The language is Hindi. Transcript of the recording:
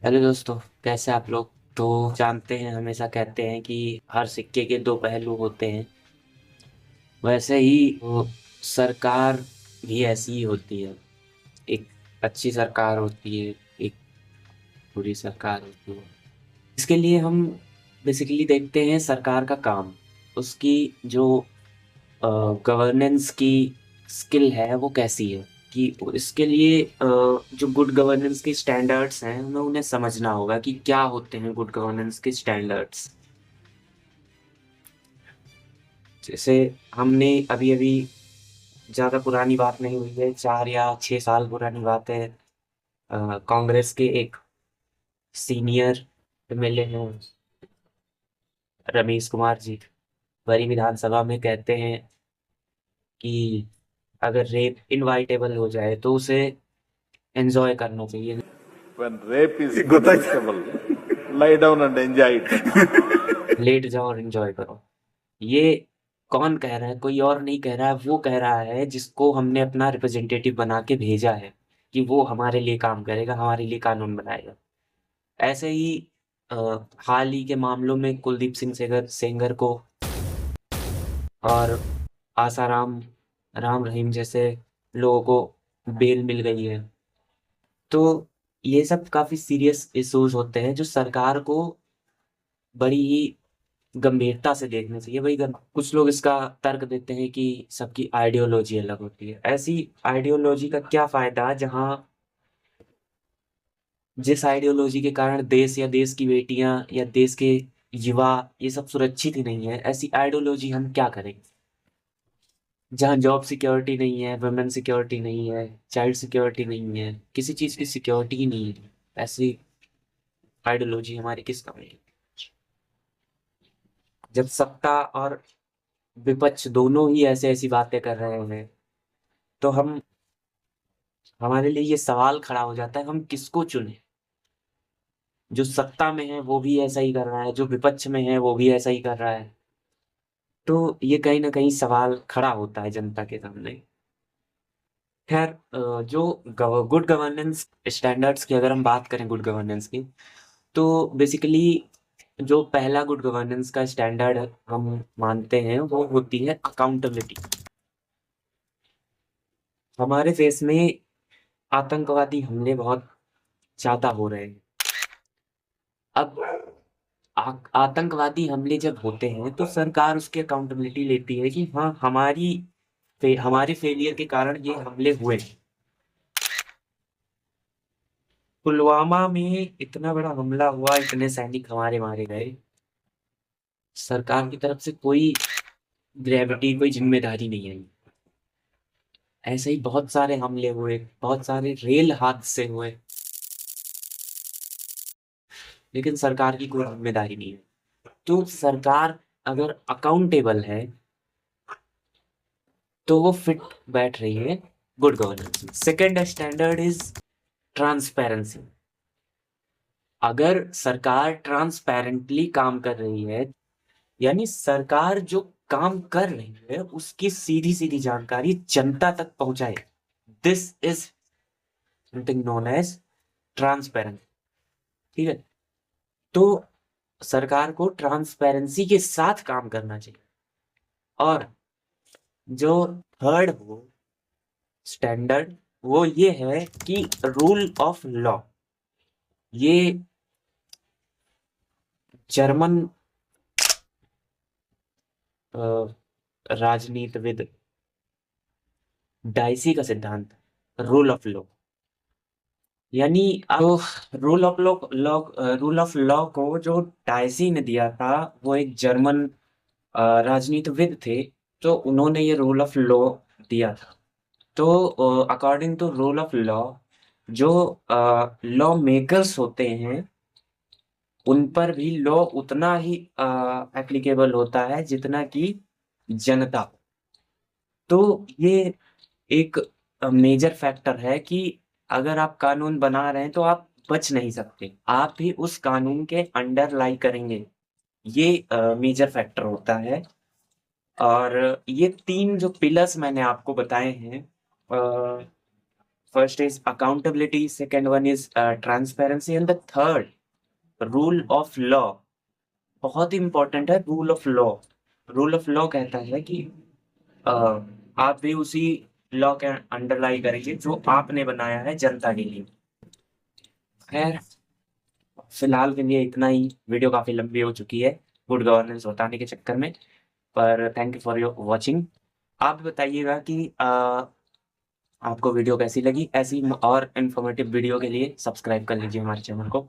हेलो दोस्तों, कैसे आप लोग। तो जानते हैं, हमेशा कहते हैं कि हर सिक्के के दो पहलू होते हैं। वैसे ही सरकार भी ऐसी ही होती है। एक अच्छी सरकार होती है, एक बुरी सरकार होती है। इसके लिए हम बेसिकली देखते हैं सरकार का काम, उसकी जो गवर्नेंस की स्किल है वो कैसी है। कि इसके लिए जो गुड गवर्नेंस के स्टैंडर्ड्स हैं हमें उन्हें समझना होगा कि क्या होते हैं गुड गवर्नेंस के स्टैंडर्ड्स। जैसे हमने अभी अभी, ज़्यादा पुरानी बात नहीं हुई है, 4 या 6 साल पुरानी बात है। कांग्रेस के एक सीनियर एमएलए हैं, रमेश कुमार जी, वही विधानसभा में कहते हैं कि अगर रेप इनवाइटेबल हो जाए तो उसे एंजॉय करना चाहिए। When rape is ಗೊತ್ತಾಯ್ತು. inevitable, lie down and enjoy it. लेट जाओ और एंजॉय करो। ये कौन कह रहा है? कोई और नहीं कह रहा है, वो कह रहा है जिसको हमने अपना रिप्रेजेंटेटिव बना के भेजा है कि वो हमारे लिए काम करेगा, हमारे लिए कानून बनाएगा। ऐसे ही अ, हाल ही के मामलों में कुलदीप सिंह सेंगर सेंगर को और आसाराम राम रहीम जैसे लोगों को बेल मिल गई है। तो ये सब काफी सीरियस इश्यूज होते हैं जो सरकार को बड़ी ही गंभीरता से देखना चाहिए। कुछ लोग इसका तर्क देते हैं कि सबकी आइडियोलॉजी अलग होती है। ऐसी आइडियोलॉजी का क्या फायदा जहां जिस आइडियोलॉजी के कारण देश या देश की बेटियां या देश के युवा ये सब सुरक्षित ही नहीं है, ऐसी आइडियोलॉजी हम क्या करें। जहाँ जॉब सिक्योरिटी नहीं है, वुमेन सिक्योरिटी नहीं है, चाइल्ड सिक्योरिटी नहीं है, किसी चीज की सिक्योरिटी ही नहीं है, ऐसी आइडियोलॉजी हमारी किस काम की। जब सत्ता और विपक्ष दोनों ही ऐसे ऐसी बातें कर रहे हैं तो हम हमारे लिए ये सवाल खड़ा हो जाता है, हम किसको चुने। जो सत्ता में है वो भी ऐसा ही कर रहा है, जो विपक्ष में है वो भी ऐसा ही कर रहा है। तो ये कहीं ना कहीं सवाल खड़ा होता है जनता के सामने। खैर, जो गुड गवर्नेंस स्टैंडर्ड्स की अगर हम बात करें, गुड गवर्नेंस की, तो बेसिकली जो पहला गुड गवर्नेंस का स्टैंडर्ड हम मानते हैं वो होती है अकाउंटेबिलिटी। हमारे देश में आतंकवादी हमले बहुत ज्यादा हो रहे हैं। अब आतंकवादी हमले जब होते हैं तो सरकार उसकी अकाउंटेबिलिटी लेती है कि हाँ, हमारे फेलियर के कारण ये हमले हुए। पुलवामा में इतना बड़ा हमला हुआ, इतने सैनिक हमारे मारे गए, सरकार की तरफ से कोई ग्रेविटी, कोई जिम्मेदारी नहीं आई। ऐसे ही बहुत सारे हमले हुए, बहुत सारे रेल हादसे हुए, लेकिन सरकार की कोई जिम्मेदारी नहीं है। तो सरकार अगर अकाउंटेबल है तो वो फिट बैठ रही है गुड गवर्नेंस में। Second standard is transparency. अगर सरकार ट्रांसपेरेंटली काम कर रही है, यानी सरकार जो काम कर रही है उसकी सीधी सीधी जानकारी जनता तक पहुंचाए, this is something known as transparent. ठीक है। तो सरकार को ट्रांसपेरेंसी के साथ काम करना चाहिए। और जो थर्ड हो स्टैंडर्ड, वो ये है कि रूल ऑफ लॉ। ये जर्मन राजनीतिविद डाइसी का सिद्धांत, रूल ऑफ लॉ। यानी आप रूल ऑफ लॉ को जो डाइसी ने दिया था, वो एक जर्मन राजनीतिविद थे, तो उन्होंने ये रूल ऑफ लॉ दिया था। तो according to rule of law, जो लॉ मेकर्स होते हैं उन पर भी लॉ उतना ही एप्लीकेबल होता है जितना कि जनता। तो ये एक मेजर फैक्टर है कि अगर आप कानून बना रहे हैं तो आप बच नहीं सकते, आप भी उस कानून के अंडर लाई करेंगे। ये मेजर फैक्टर होता है। और ये तीन जो पिलर्स मैंने आपको बताए हैं, first is accountability, second one is transparency, and the third rule of law. बहुत ही इंपॉर्टेंट है rule of law. Rule of law कहता है कि आप भी उसी लॉ के अंडरलाई करेंगे जो आपने बनाया है जनता के लिए। खैर, फिलहाल के लिए इतना ही। वीडियो काफी लंबी हो चुकी है गुड गवर्नेंस बताने के चक्कर में, पर thank you for your watching. आप बताइएगा कि आपको वीडियो कैसी लगी। ऐसी और इन्फॉर्मेटिव वीडियो के लिए सब्सक्राइब कर लीजिए हमारे चैनल को।